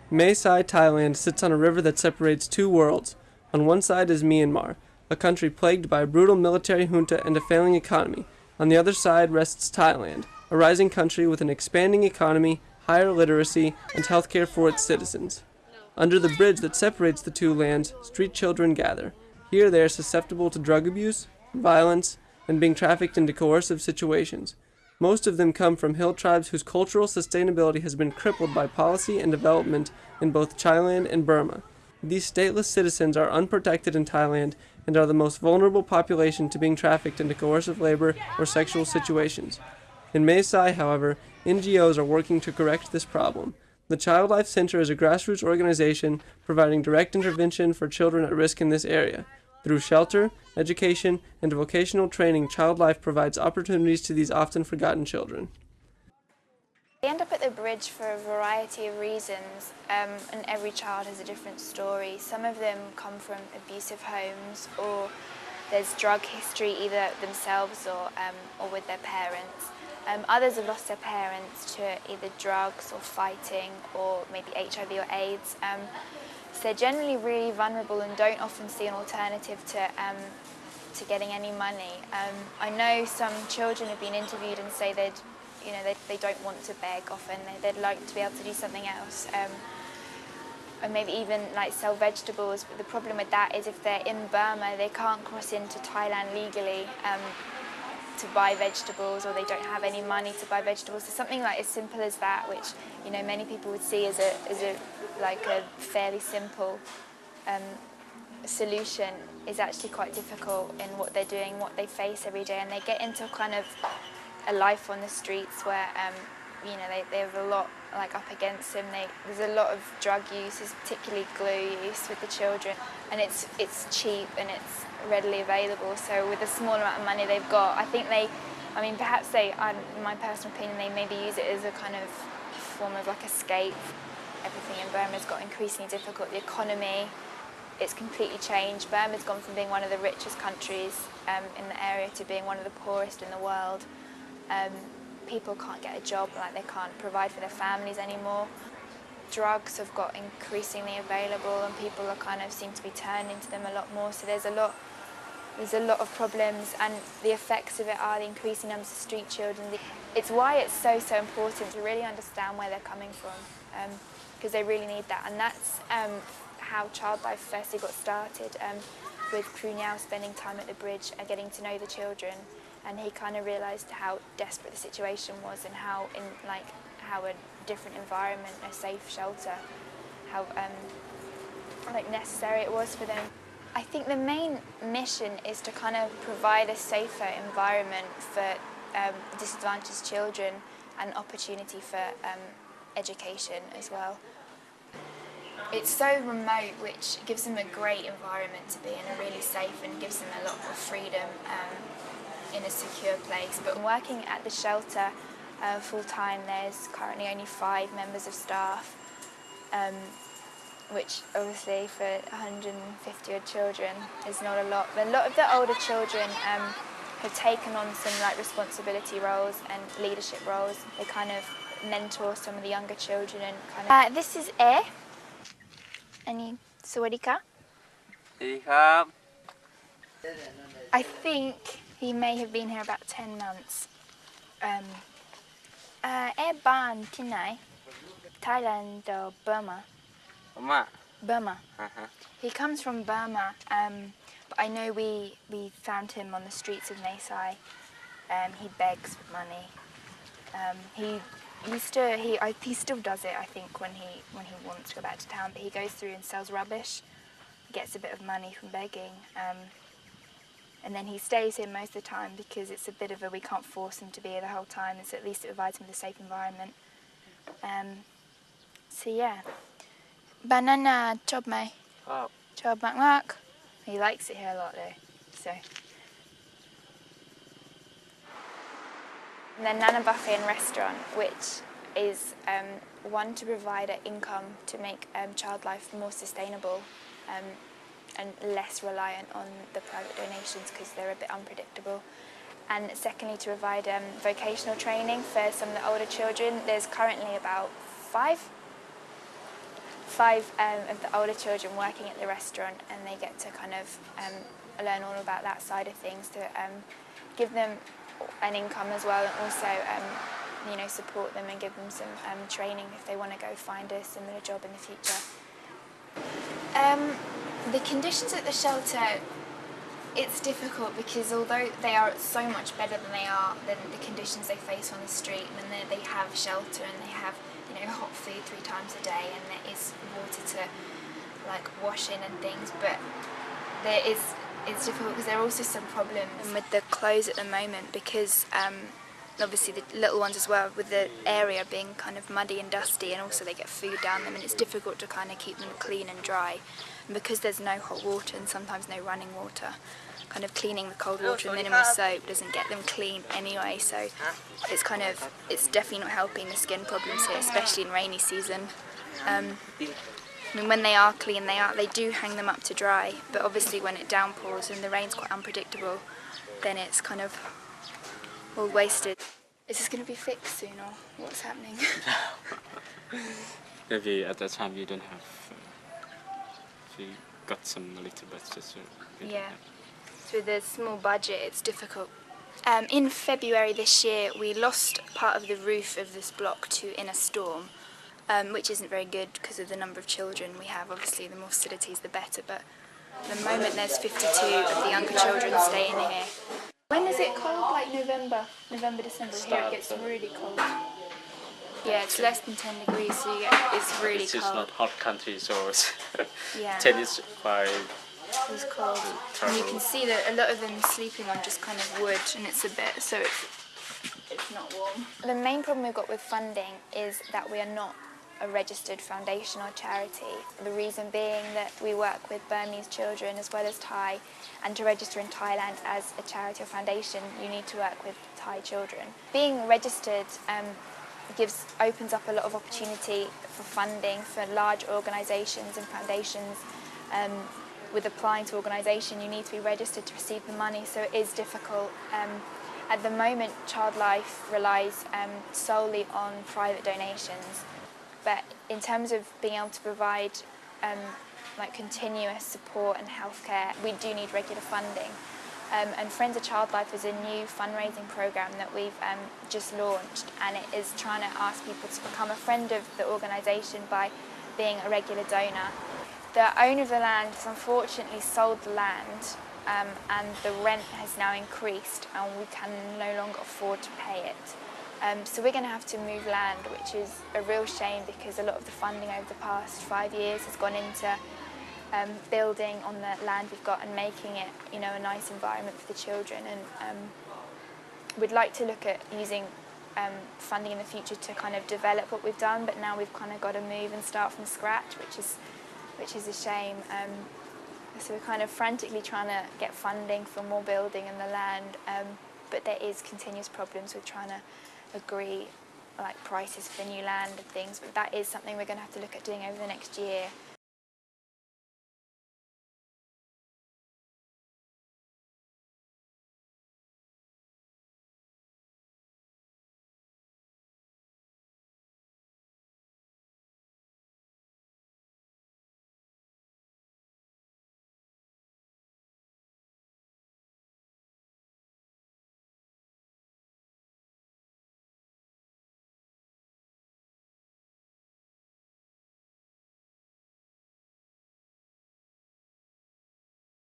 Mae Sai Thailand sits on a river that separates two worlds. On one side is Myanmar, a country plagued by a brutal military junta and a failing economy. On the other side rests Thailand, a rising country with an expanding economy, higher literacy, and healthcare for its citizens. Under the bridge that separates the two lands, street children gather. Here they are susceptible to drug abuse, violence, and being trafficked into coercive situations. Most of them come from hill tribes whose cultural sustainability has been crippled by policy and development in both Thailand and Burma. These stateless citizens are unprotected in Thailand and are the most vulnerable population to being trafficked into coercive labor or sexual situations. In Mae Sai, however, NGOs are working to correct this problem. The Childlife Center is a grassroots organization providing direct intervention for children at risk in this area. Through shelter, education, and vocational training, Childlife provides opportunities to these often forgotten children. They end up at the bridge for a variety of reasons, and every child has a different story. Some of them come from abusive homes, or there's drug history either themselves or with their parents. Others have lost their parents to either drugs or fighting or maybe HIV or AIDS. So they're generally really vulnerable and don't often see an alternative to getting any money. I know some children have been interviewed and say they don't want to beg often. They'd like to be able to do something else. And maybe even like sell vegetables. But the problem with that is if they're in Burma, they can't cross into Thailand legally to buy vegetables, or they don't have any money to buy vegetables. So something like as simple as that, which many people would see as a fairly simple solution, is actually quite difficult in what they're doing, what they face every day, and they get into kind of a life on the streets where they have a lot up against them. There's a lot of drug use, particularly glue use with the children, and it's cheap and it's readily available. So with the small amount of money they've got, I think perhaps in my personal opinion, they maybe use it as a kind of form of escape. Everything in Burma's got increasingly difficult. The economy, it's completely changed. Burma's gone from being one of the richest countries in the area to being one of the poorest in the world. People can't get a job, they can't provide for their families anymore. Drugs have got increasingly available and people seem to be turning to them a lot more. So there's a lot of problems, and the effects of it are the increasing numbers of street children. It's why it's so important to really understand where they're coming from, because they really need that. And that's how Childlife firstly got started, with Crew Now spending time at the bridge and getting to know the children. And he kind of realised how desperate the situation was, and how a different environment, a safe shelter, how necessary it was for them. I think the main mission is to kind of provide a safer environment for disadvantaged children and opportunity for education as well. It's so remote, which gives them a great environment to be in, and really safe, and gives them a lot of freedom in a secure place. But working at the shelter full-time, there's currently only 5 members of staff, which obviously for 150 odd children is not a lot. But a lot of the older children have taken on some responsibility roles and leadership roles. They kind of mentor some of the younger children and this is Air. Any Sawadika? I think he may have been here about 10 months. Air Ban Tinai, Thailand or Burma? Burma. He comes from Burma, but I know we found him on the streets of Mae Sai. He begs for money. He still does it, I think, when he wants to go back to town. But he goes through and sells rubbish, gets a bit of money from begging, and then he stays here most of the time because it's a bit of we can't force him to be here the whole time. So at least it provides him with a safe environment. So yeah. Banana chop mai. Chop mak. He likes it here a lot though. So. The Nana Buffet and Restaurant, which is one to provide an income to make Childlife more sustainable and less reliant on the private donations because they're a bit unpredictable. And secondly, to provide vocational training for some of the older children. There's currently about 5 5 of the older children working at the restaurant, and they get to kind of learn all about that side of things to give them an income as well, and also you know, support them and give them some training if they want to go find a similar job in the future. The conditions at the shelter, it's difficult because although they are so much better than the conditions they face on the street, and they have shelter and they have, you know, hot food 3 times a day, and there is water to like wash in and things, but it's difficult because there are also some problems with the clothes at the moment because obviously the little ones as well, with the area being kind of muddy and dusty, and also they get food down them, and it's difficult to kind of keep them clean and dry. And because there's no hot water and sometimes no running water, kind of cleaning the cold water with minimal soap doesn't get them clean anyway, so it's definitely not helping the skin problems here, especially in rainy season. I mean, when they are clean, they do hang them up to dry, but obviously when it downpours and the rain's quite unpredictable, then it's kind of all wasted. Is this going to be fixed soon, or what's happening? Maybe at that time you don't have, you got some little budget, so yeah, so with a small budget it's difficult. In February this year we lost part of the roof of this block in a storm, which isn't very good because of the number of children we have. Obviously the more facilities the better, but at the moment there's 52 of the younger children staying here. When is it cold? Like November, December. Here it gets really cold. Yeah, it's less than 10 degrees, so it's really it's cold. It's not hot country, so it's yeah. 10 is quite. It's cold. And you can see that a lot of them are sleeping on just kind of wood, and it's a bit, so it's not warm. The main problem we've got with funding is that we are not a registered foundation or charity. The reason being that we work with Burmese children as well as Thai, and to register in Thailand as a charity or foundation you need to work with Thai children. Being registered opens up a lot of opportunity for funding for large organisations and foundations. With applying to organisation you need to be registered to receive the money, so it is difficult. At the moment Childlife relies solely on private donations. But in terms of being able to provide like continuous support and healthcare, we do need regular funding. And Friends of Childlife is a new fundraising programme that we've just launched, and it is trying to ask people to become a friend of the organisation by being a regular donor. The owner of the land has unfortunately sold the land, and the rent has now increased, and we can no longer afford to pay it. So we're going to have to move land, which is a real shame because a lot of the funding over the past 5 years has gone into building on the land we've got and making it, you know, a nice environment for the children. And we'd like to look at using funding in the future to kind of develop what we've done, but now we've kind of got to move and start from scratch, which is a shame. So we're kind of frantically trying to get funding for more building in the land, but there is continuous problems with trying to agree like prices for the new land and things, but that is something we're going to have to look at doing over the next year.